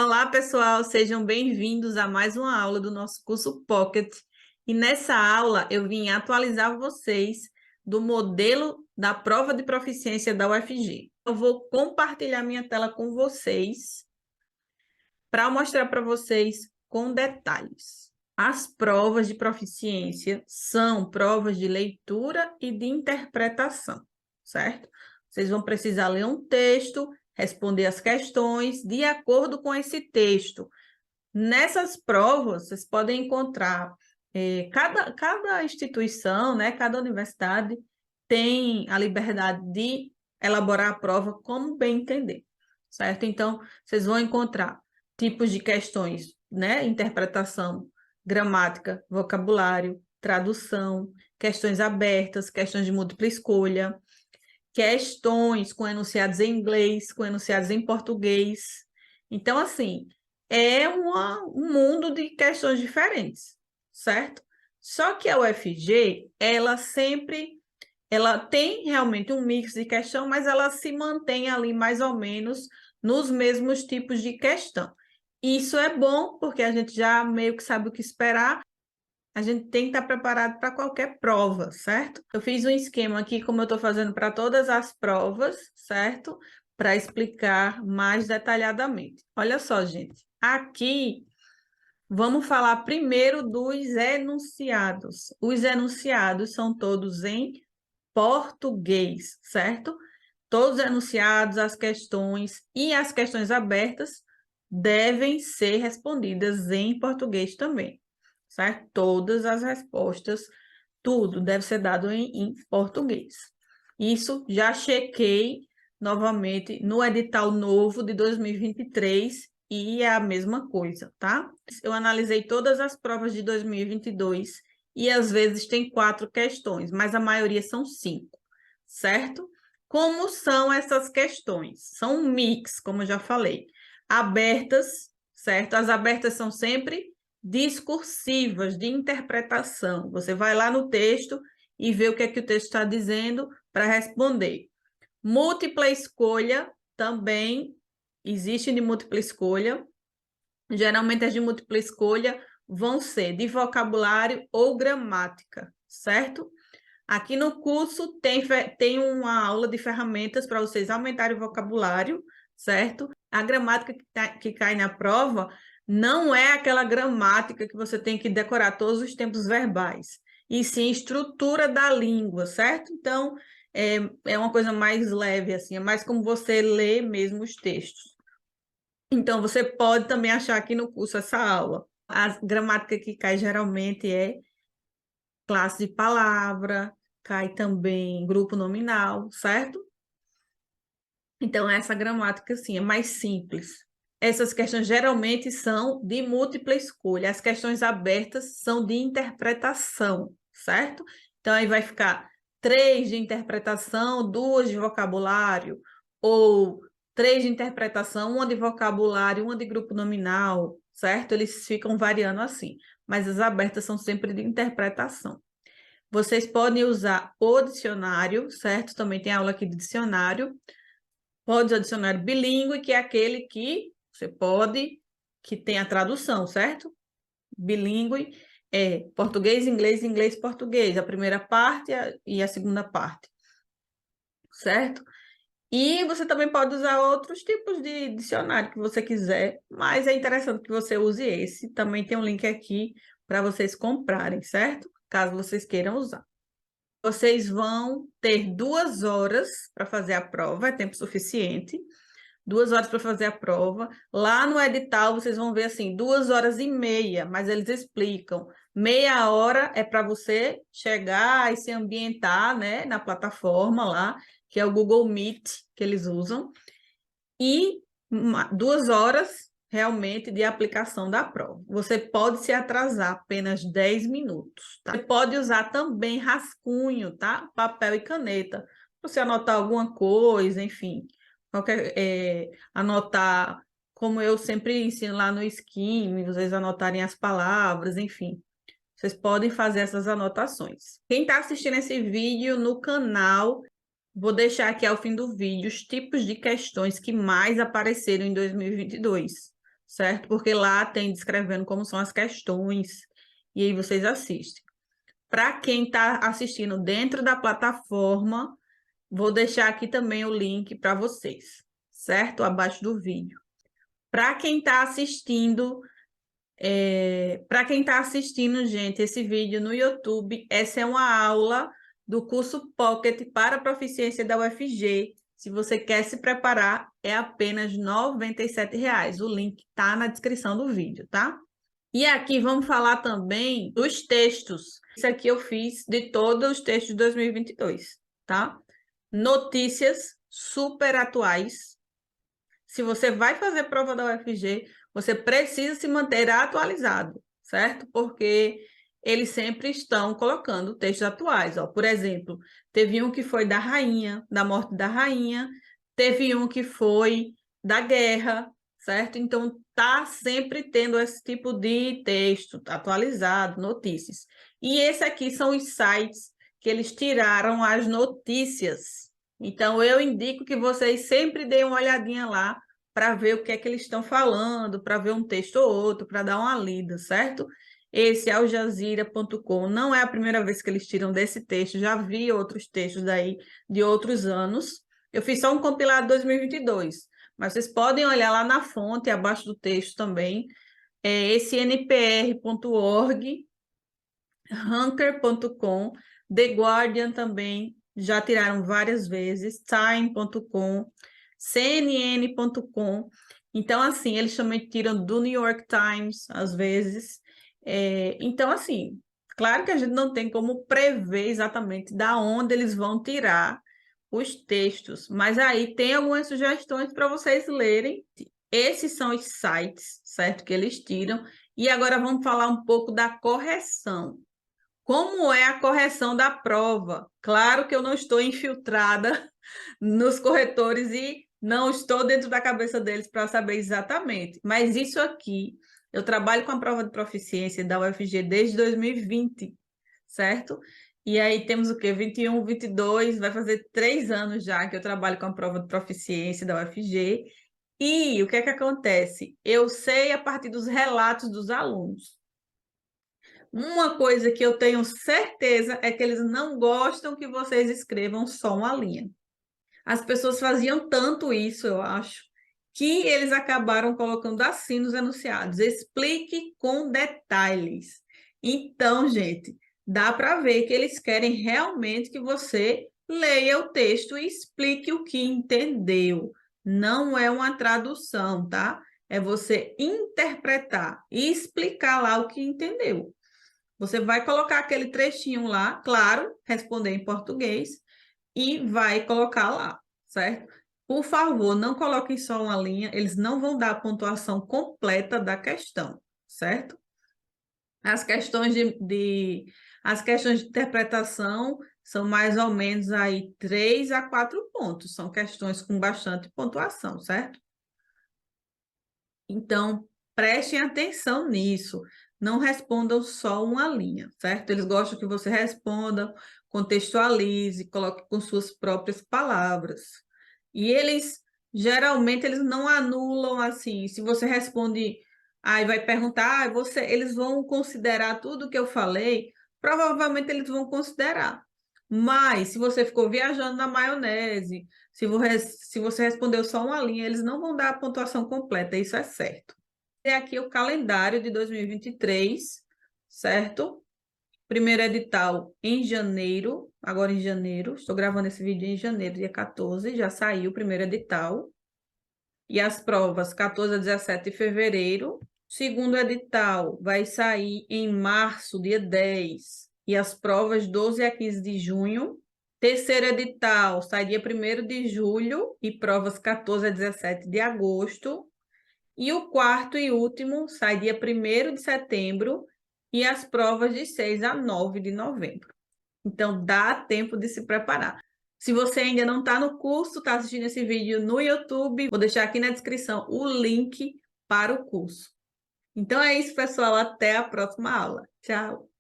Olá, pessoal, sejam bem-vindos a mais uma aula do nosso curso Pocket. E nessa aula eu vim atualizar vocês do modelo da prova de proficiência da UFG. Eu vou compartilhar minha tela com vocês para mostrar para vocês com detalhes. As provas de proficiência são provas de leitura e de interpretação, certo? Vocês vão precisar ler um texto, responder as questões de acordo com esse texto. Nessas provas, vocês podem encontrar, cada instituição, né, cada universidade tem a liberdade de elaborar a prova como bem entender, certo? Então, vocês vão encontrar tipos de questões, né, interpretação, gramática, vocabulário, tradução, questões abertas, questões de múltipla escolha, questões com enunciados em inglês, com enunciados em português. Então, assim, é um mundo de questões diferentes, certo? Só que a UFG, ela tem realmente um mix de questão, mas ela se mantém ali mais ou menos nos mesmos tipos de questão. Isso é bom, porque a gente já meio que sabe o que esperar. A gente tem que estar preparado para qualquer prova, certo? Eu fiz um esquema aqui, como eu estou fazendo para todas as provas, certo? Para explicar mais detalhadamente. Olha só, gente. Aqui, vamos falar primeiro dos enunciados. Os enunciados são todos em português, certo? Todos os enunciados, as questões e as questões abertas devem ser respondidas em português também, certo? Todas as respostas, tudo deve ser dado em português. Isso já chequei novamente no edital novo de 2023 e é a mesma coisa, tá? Eu analisei todas as provas de 2022 e às vezes tem 4 questões, mas a maioria são 5, certo? Como são essas questões? São um mix, como eu já falei. Abertas, certo? As abertas são sempre discursivas, de interpretação. Você vai lá no texto e vê o que é que o texto está dizendo para responder. Múltipla escolha também existe de múltipla escolha. Geralmente as de múltipla escolha vão ser de vocabulário ou gramática, certo? Aqui no curso tem uma aula de ferramentas para vocês aumentarem o vocabulário, certo? A gramática que cai na prova não é aquela gramática que você tem que decorar todos os tempos verbais, e sim estrutura da língua, certo? Então, é uma coisa mais leve, assim, é mais como você lê mesmo os textos. Então, você pode também achar aqui no curso essa aula. A gramática que cai geralmente é classe de palavra, cai também grupo nominal, certo? Então, essa gramática, assim, é mais simples. Essas questões geralmente são de múltipla escolha. As questões abertas são de interpretação, certo? Então, aí vai ficar 3 de interpretação, 2 de vocabulário, ou 3 de interpretação, 1 de vocabulário, 1 de grupo nominal, certo? Eles ficam variando assim, mas as abertas são sempre de interpretação. Vocês podem usar o dicionário, certo? Também tem aula aqui de dicionário. Pode usar o dicionário bilíngue, que é aquele que você pode, que tem a tradução, certo? Bilíngue é português, inglês, inglês, português. A primeira parte e a segunda parte, certo? E você também pode usar outros tipos de dicionário que você quiser, mas é interessante que você use esse. Também tem um link aqui para vocês comprarem, certo? Caso vocês queiram usar. Vocês vão ter 2 horas para fazer a prova, é tempo suficiente. 2 horas para fazer a prova. Lá no edital, vocês vão ver assim, 2h30, mas eles explicam. Meia hora é para você chegar e se ambientar, né, na plataforma lá, que é o Google Meet que eles usam. E 2 horas realmente de aplicação da prova. Você pode se atrasar apenas 10 minutos, tá? Você pode usar também rascunho, tá? Papel e caneta, para você anotar alguma coisa, enfim. Anotar, como eu sempre ensino lá no Scheme, vocês anotarem as palavras, enfim. Vocês podem fazer essas anotações. Quem está assistindo esse vídeo no canal, vou deixar aqui ao fim do vídeo os tipos de questões que mais apareceram em 2022, certo? Porque lá tem descrevendo como são as questões, e aí vocês assistem. Para quem está assistindo dentro da plataforma, vou deixar aqui também o link para vocês, certo? Abaixo do vídeo. Para quem está assistindo, gente, esse vídeo no YouTube, essa é uma aula do curso Pocket para a proficiência da UFG. Se você quer se preparar, é apenas R$ 97. O link está na descrição do vídeo, tá? E aqui vamos falar também dos textos. Isso aqui eu fiz de todos os textos de 2022, tá? Notícias super atuais. Se você vai fazer prova da UFG, você precisa se manter atualizado, certo? Porque eles sempre estão colocando textos atuais. Ó. Por exemplo, teve um que foi da rainha, da morte da rainha, teve um que foi da guerra, certo? Então, tá sempre tendo esse tipo de texto atualizado, notícias. E esse aqui são os sites que eles tiraram as notícias. Então, eu indico que vocês sempre deem uma olhadinha lá para ver o que é que eles estão falando, para ver um texto ou outro, para dar uma lida, certo? Esse aljazira.com não é a primeira vez que eles tiram desse texto, já vi outros textos daí de outros anos. Eu fiz só um compilado de 2022, mas vocês podem olhar lá na fonte, abaixo do texto também, esse npr.org, Ranker.com, The Guardian também, já tiraram várias vezes, Time.com, CNN.com. Então, assim, eles também tiram do New York Times, às vezes. Então, assim, claro que a gente não tem como prever exatamente da onde eles vão tirar os textos, mas aí tem algumas sugestões para vocês lerem. Esses são os sites, certo, que eles tiram. E agora vamos falar um pouco da correção. Como é a correção da prova? Claro que eu não estou infiltrada nos corretores e não estou dentro da cabeça deles para saber exatamente. Mas isso aqui, eu trabalho com a prova de proficiência da UFG desde 2020, certo? E aí temos o quê? 21, 22, vai fazer 3 anos já que eu trabalho com a prova de proficiência da UFG. E o que é que acontece? Eu sei a partir dos relatos dos alunos. Uma coisa que eu tenho certeza é que eles não gostam que vocês escrevam só uma linha. As pessoas faziam tanto isso, eu acho, que eles acabaram colocando assim nos enunciados. Explique com detalhes. Então, gente, dá para ver que eles querem realmente que você leia o texto e explique o que entendeu. Não é uma tradução, tá? É você interpretar e explicar lá o que entendeu. Você vai colocar aquele trechinho lá, claro, responder em português, e vai colocar lá, certo? Por favor, não coloquem só uma linha, eles não vão dar a pontuação completa da questão, certo? As questões de interpretação são mais ou menos aí 3 a 4 pontos, são questões com bastante pontuação, certo? Então, prestem atenção nisso. Não respondam só uma linha, certo? Eles gostam que você responda, contextualize, coloque com suas próprias palavras. E geralmente, eles não anulam assim. Se você responde, aí vai perguntar, eles vão considerar tudo que eu falei? Provavelmente eles vão considerar. Mas, se você ficou viajando na maionese, se você respondeu só uma linha, eles não vão dar a pontuação completa, isso é certo. Tem aqui o calendário de 2023, certo? Primeiro edital em janeiro, agora em janeiro, estou gravando esse vídeo em janeiro, dia 14, já saiu o primeiro edital. E as provas 14 a 17 de fevereiro. Segundo edital vai sair em março, dia 10. E as provas 12 a 15 de junho. Terceiro edital sai dia 1º de julho e provas 14 a 17 de agosto. E o quarto e último sai dia 1º de setembro e as provas de 6 a 9 de novembro. Então, dá tempo de se preparar. Se você ainda não está no curso, está assistindo esse vídeo no YouTube, vou deixar aqui na descrição o link para o curso. Então é isso, pessoal. Até a próxima aula. Tchau!